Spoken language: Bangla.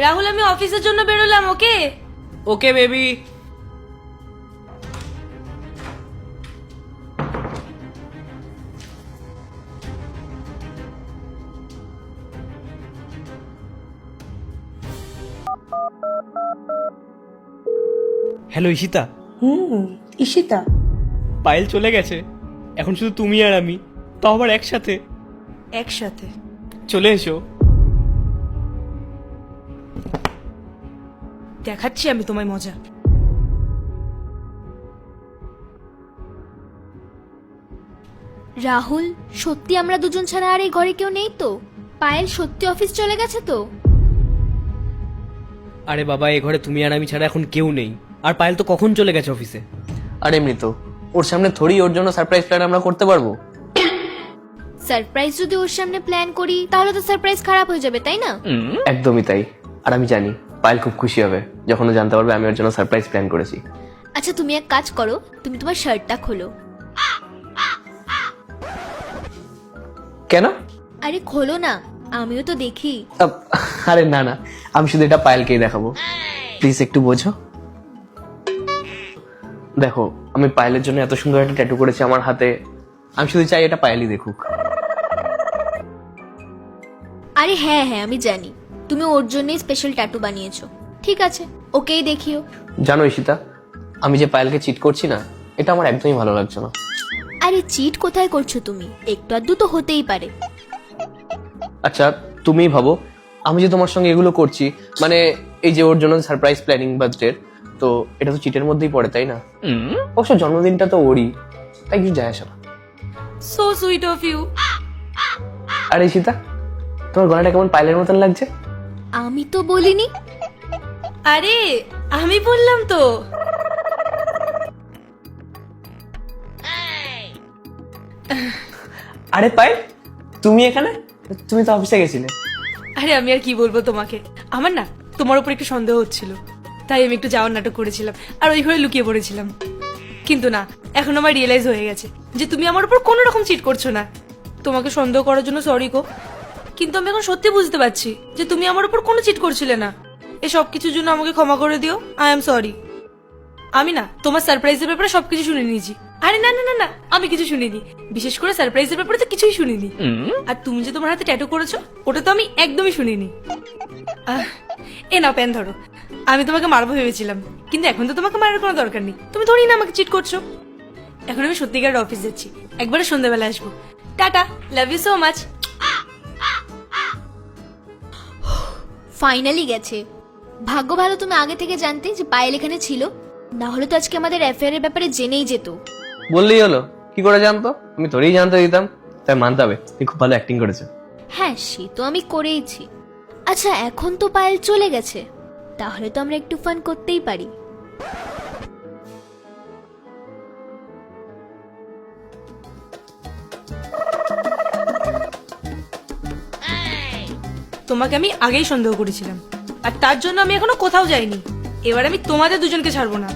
রাহুল আমি অফিসের জন্য বেরোলাম। Okay okay baby. Hello Ishita. Ishita, Payel চলে গেছে, এখন শুধু তুমি আর আমি, তাও আবার একসাথে। একসাথে? চলে এসো। দেখাচ্ছি আমি তোমায় মজা। রাহুল, সত্যি আমরা দুজন ছাড়া আর এই ঘরে কেউ নেই তো? পায়েল সত্যি অফিস চলে গেছে তো? আরে বাবা, এ ঘরে তুমি আর আমি ছাড়া এখন কেউ নেই। আর পায়েল তো কখন চলে গেছে অফিসে। আর এমনি তো ওর সামনে থোড়ি ওর জন্য সারপ্রাইজ প্ল্যান আমরা করতে পারবো। সারপ্রাইজ যদি ওর সামনে প্ল্যান করি তাহলে তো সারপ্রাইজ খারাপ হয়ে যাবে, তাই না? একদমই তাই। আর আমি জানি পায়েল খুব খুশি হবে যখন ও জানতে পারবে আমি ওর জন্য সারপ্রাইজ প্ল্যান করেছি। আচ্ছা, তুমি এক কাজ করো, তুমি তোমার শার্টটা খোলো। কেন? আরে খোলো না, আমিও তো দেখি। আরে না না, আমি শুধু এটা পায়েলকেই দেখাবো, প্লিজ একটু বোঝো। দেখো, আমি পায়েলের জন্য এত সুন্দর একটা ট্যাটু করেছি আমার হাতে, আমি শুধু চাই এটা পায়েলই দেখুক। আরে হ্যাঁ হ্যাঁ, আমি জানি তুমি ওর জন্যই স্পেশাল ট্যাটু বানিয়েছো। ঠিক আছে, ওকেই দেখিও। জানো ঈশিতা, আমি যে পায়েলকে চিট করছি না, এটা আমার একদমই ভালো লাগছে না। আরে চিট কোথায় করছো তুমি? একটু আধটু তো হতেই পারে। আচ্ছা তুমিই ভাবো, আমি যে তোমার সঙ্গে এগুলো করছি, মানে এই যে ওর জন্য সারপ্রাইজ প্ল্যানিং বার্থডে, তো এটা তো চিটের মধ্যেই পড়ে, তাই না? অবশ্য জন্মদিনটা তো ওরই, তাই কিছু যায় আসে না। So sweet of you. আরে ঈশিতা, তোমার গলাটা কেমন পায়েলের মতন লাগছে? আমি তো বলিনি। আরে আমি বললাম তো। আরে পায়েল, তুমি এখানে? তুমি তো অফিসে গেছিলে। আরে আমি আর কি বলবো তোমাকে, আমার না তোমার উপর একটু সন্দেহ হচ্ছিল, তাই আমি একটু যাওয়ার নাটক করেছিলাম আর ওই ঘরে লুকিয়ে পড়েছিলাম। কিন্তু না, এখন আমার রিয়েলাইজ হয়ে গেছে যে তুমি আমার উপর কোনো রকম চিট করছো না। তোমাকে সন্দেহ করার জন্য সরি গো, কিন্তু আমি এখন সত্যি বুঝতে পারছি যে তুমি আমার উপর কোনো চিট করছিলে না। এই সব কিছুর জন্য আমাকে ক্ষমা করে দিও, আই এম সরি। আমি না তোমার সারপ্রাইজের ব্যাপারে সবকিছু শুনে নিয়েছি। আরে না না না না, আমি কিছু শুনিনি, বিশেষ করে সারপ্রাইজের ব্যাপারে তো কিছুই শুনিনি। আর তুমি যে তোমার হাতে ট্যাটু করেছো, ওটা তো আমি একদমই শুনিনি। এ না, পেন ধরো। আমি তোমাকে মারবো ভেবেছিলাম, কিন্তু এখন তো তোমাকে মারার কোনো দরকার নেই, তুমি ধরি না আমাকে চিট করছো। এখন আমি সত্যিকার অফিস যাচ্ছি, একবারে সন্ধ্যাবেলা আসবো। Tata, love you so much. Finally গেছে। ভাগ্য ভালো তুমি আগে থেকে জানতে যে পায়েল এখানে ছিল, না হলে তো আজকে আমাদের অ্যাফেয়ারের ব্যাপারে জেনেই যেত। বললেই হলো, কি করে জানতো? আমি তোরই জানতে দিতাম, তাই মানতে হবে তুই খুব ভালো অ্যাক্টিং করেছে। হ্যাঁ, সে তো আমি করেইছি। আচ্ছা, এখন তো পায়েল চলে গেছে, তাহলে তো আমরা একটু ফান করতেই পারি। তোমাকে আমি আগেই সন্দেহ করেছিলাম, আর তার জন্য আমি এখনো কোথাও যাইনি। এবার আমি তোমাদের দুজনকে ছাড়বো না।